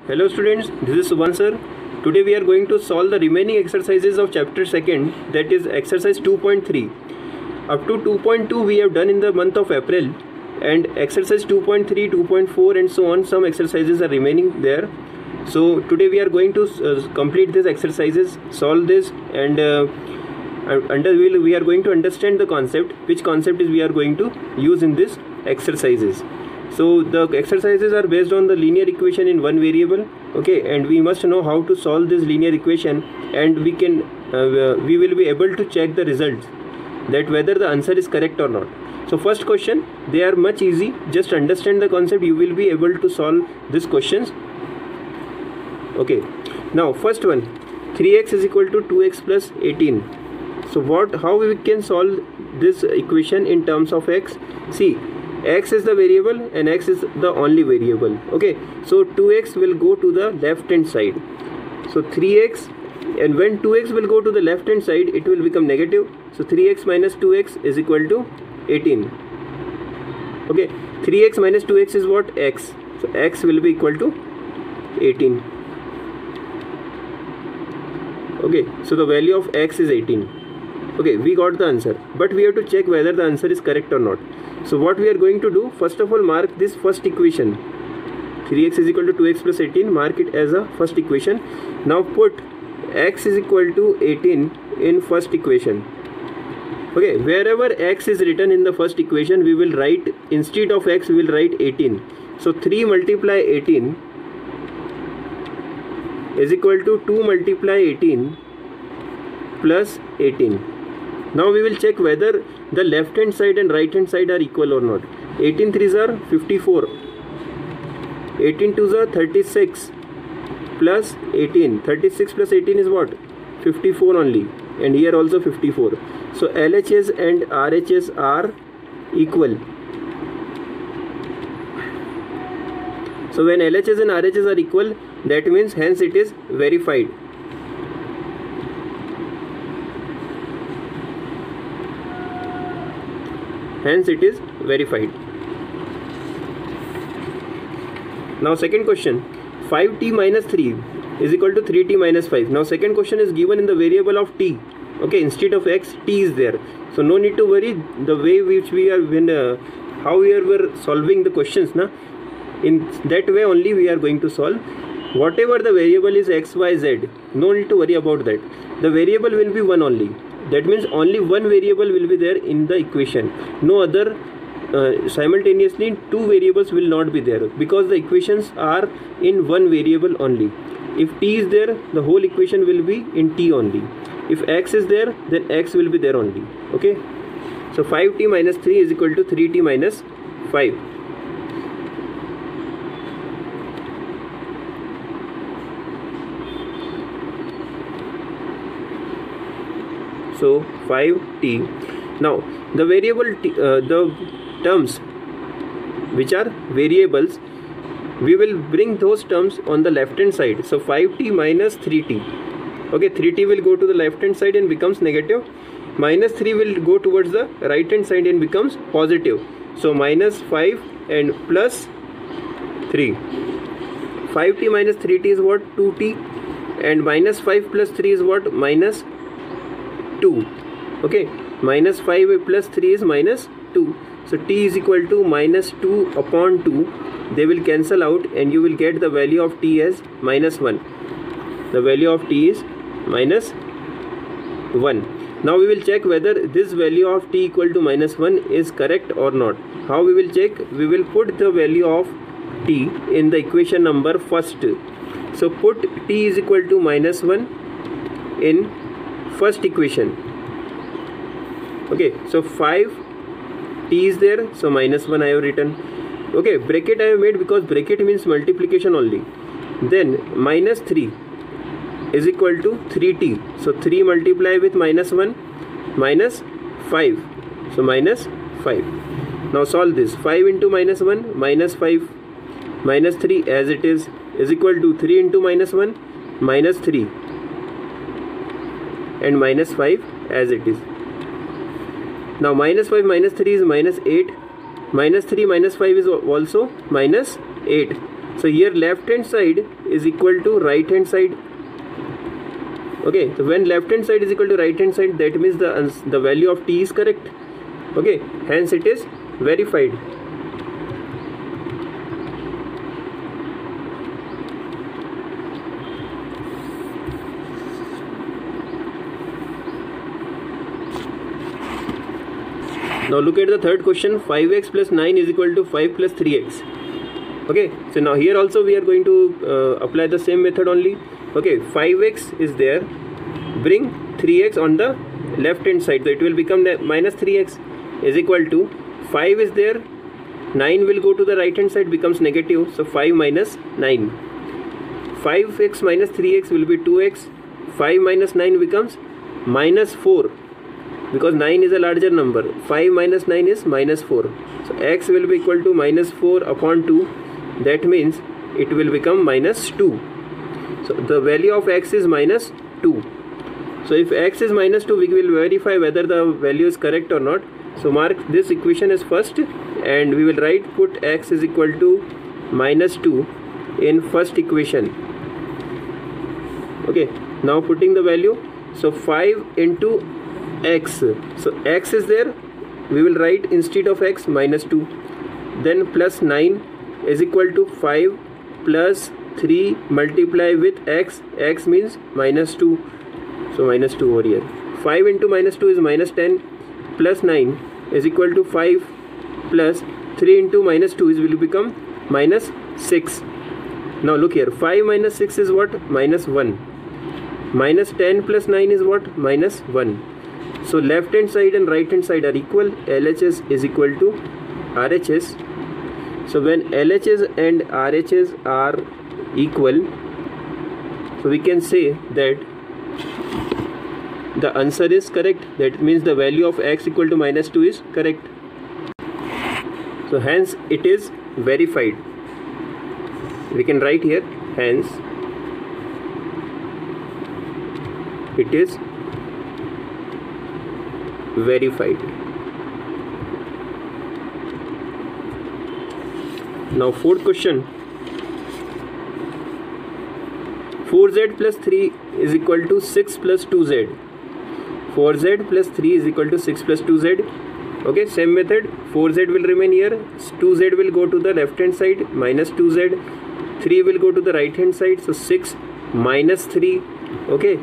Hello students, this is Subhan sir. Today we are going to solve the remaining exercises of chapter 2nd, that is exercise 2.3. Up to 2.2 we have done in the month of April, and exercise 2.3, 2.4 and so on, some exercises are remaining there. So today we are going to complete these exercises, solve this, and we are going to understand the concept, which concept is we are going to use in this exercises. So the exercises are based on the linear equation in one variable, okay, and we must know how to solve this linear equation, and we will be able to check the results, that whether the answer is correct or not. So first question, they are much easy, just understand the concept, you will be able to solve these questions. Okay, now first one, 3x is equal to 2x plus 18. So how we can solve this equation in terms of x? See, x is the variable and x is the only variable, okay. So 2x will go to the left hand side, so 3x, and when 2x will go to the left hand side, it will become negative. So 3x minus 2x is equal to 18. Okay, 3x minus 2x is what? X. So x will be equal to 18. Okay, so the value of x is 18. Okay, we got the answer, but we have to check whether the answer is correct or not. So what we are going to do, first of all, mark this first equation, 3x is equal to 2x plus 18, mark it as a first equation. Now put x is equal to 18 in first equation. Okay, wherever x is written in the first equation, we will write, instead of x we will write 18. So 3 multiply 18 is equal to 2 multiply 18 plus 18. Now we will check whether the left hand side and right hand side are equal or not. 18 3s are 54, 18 2s are 36 plus 18. 36 plus 18 is what? 54 only, and here also 54. So LHS and RHS are equal. So when LHS and RHS are equal, that means hence it is verified. Hence it is verified. Now second question, 5t minus 3 is equal to 3t minus 5. Now second question is given in the variable of t. Okay, instead of x, t is there. So no need to worry, the way which we are how we were solving the questions, in that way only we are going to solve. Whatever the variable is x, y, z, no need to worry about that. The variable will be one only. That means only one variable will be there in the equation. No other simultaneously two variables will not be there, because the equations are in one variable only. If t is there, the whole equation will be in t only. If x is there, then x will be there only. Okay. So 5t minus 3 is equal to 3t minus 5. So 5t. Now the variable the terms which are variables, we will bring those terms on the left hand side. So 5t minus 3t. Okay, 3t will go to the left hand side and becomes negative. Minus 3 will go towards the right hand side and becomes positive. So minus 5 and plus 3. 5t minus 3t is what? 2t. And minus 5 plus 3 is what? Minus 2. Okay, minus 5 plus 3 is minus 2. So t is equal to minus 2 upon 2. They will cancel out and you will get the value of t as minus 1. The value of t is minus 1. Now we will check whether this value of t equal to minus 1 is correct or not. How we will check? We will put the value of t in the equation number first. So put t is equal to minus 1 in first equation. Okay, so 5 t is there, so minus 1 I have written. Okay, bracket I have made because bracket means multiplication only. Then minus 3 is equal to 3t. So 3 multiply with minus 1, minus 5. So minus 5. Now solve this. 5 into minus 1, minus 5, minus 3 as it is equal to 3 into minus 1, minus 3, and minus 5 as it is. Now minus 5 minus 3 is minus 8. Minus 3 minus 5 is also minus 8. So here left hand side is equal to right hand side. Okay, so when left hand side is equal to right hand side, that means the value of t is correct. Okay, hence it is verified. Now look at the third question. 5x plus 9 is equal to 5 plus 3x. Okay, so now here also we are going to apply the same method only. Okay, 5x is there, bring 3x on the left hand side, so it will become the minus 3x is equal to 5 is there, 9 will go to the right hand side, becomes negative, so 5 minus 9. 5x minus 3x will be 2x, 5 minus 9 becomes minus 4, because 9 is a larger number. 5 minus 9 is minus 4, so x will be equal to minus 4 upon 2, that means it will become minus 2. So the value of x is minus 2. So if x is minus 2, we will verify whether the value is correct or not. So mark this equation as first, and we will put x is equal to minus 2 in first equation. Okay, now putting the value, so 5 into x, so x is there, we will write instead of x minus 2, then plus 9 is equal to 5 plus 3 multiply with x, x means minus 2, so minus 2 over here. 5 into minus 2 is minus 10, plus 9 is equal to 5 plus 3 into minus 2 is will become minus 6. Now look here, 5 minus 6 is what? Minus 1. Minus 10 plus 9 is what? Minus 1. So left hand side and right hand side are equal. LHS is equal to RHS. So when LHS and RHS are equal, so we can say that the answer is correct. That means the value of x equal to minus 2 is correct. So hence it is verified. We can write here, hence it is verified. Now fourth question. 4z plus 3 is equal to 6 plus 2z. 4z plus 3 is equal to 6 plus 2z. Okay, same method. 4z will remain here, 2z will go to the left hand side, minus 2z, 3 will go to the right hand side, so 6 minus 3. Okay,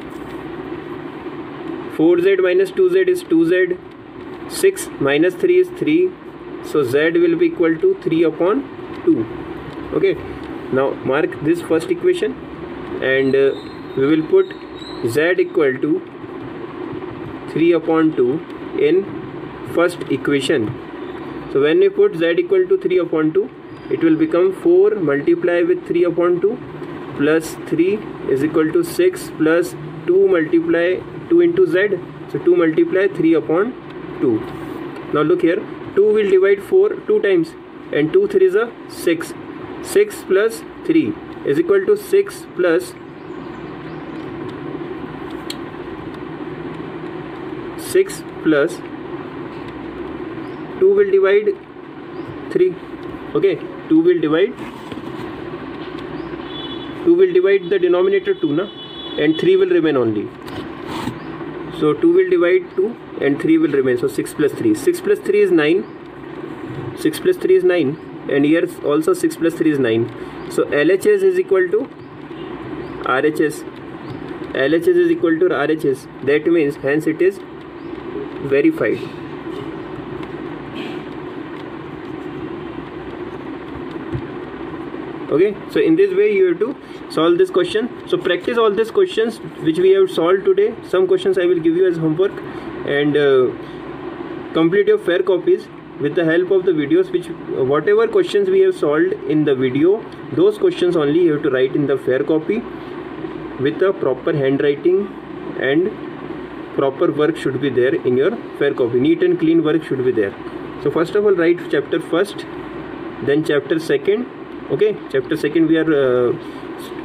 4z minus 2z is 2z, 6 minus 3 is 3, so z will be equal to 3 upon 2. Okay, now mark this first equation, and we will put z equal to 3 upon 2 in first equation. So when we put z equal to 3 upon 2, it will become 4 multiply with 3 upon 2 plus 3 is equal to 6 plus 2 multiply 2 into z, so 2 multiply 3 upon 2. Now look here, 2 will divide 4 2 times, and 2 3 is a 6. 6 plus 3 is equal to 6 plus 6 plus 2 will divide 3. Okay, 2 will divide the denominator 2 na, and 3 will remain only. So 2 will divide 2 and 3 will remain, so 6 plus 3. 6 plus 3 is 9. 6 plus 3 is 9, and here also 6 plus 3 is 9. So LHS is equal to RHS. LHS is equal to RHS. That means hence it is verified. Okay, so in this way you have to solve this question. So practice all these questions which we have solved today. Some questions I will give you as homework, and complete your fair copies with the help of the videos, which whatever questions we have solved in the video, those questions only you have to write in the fair copy with the proper handwriting, and proper work should be there in your fair copy. Neat and clean work should be there. So first of all write chapter first, then chapter second. Okay, chapter second we are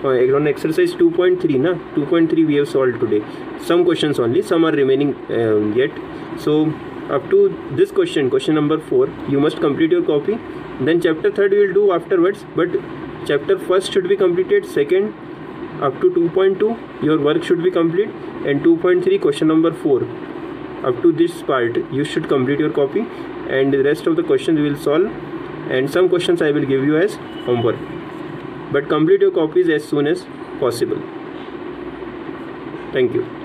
on exercise 2.3 na, 2.3 we have solved today. Some questions only, some are remaining yet. So up to this question, question number 4, you must complete your copy. Then chapter third we will do afterwards, but chapter first should be completed, second up to 2.2 your work should be complete, and 2.3 question number 4 up to this part you should complete your copy, and the rest of the questions we will solve, and some questions I will give you as homework. But complete your copies as soon as possible. Thank you.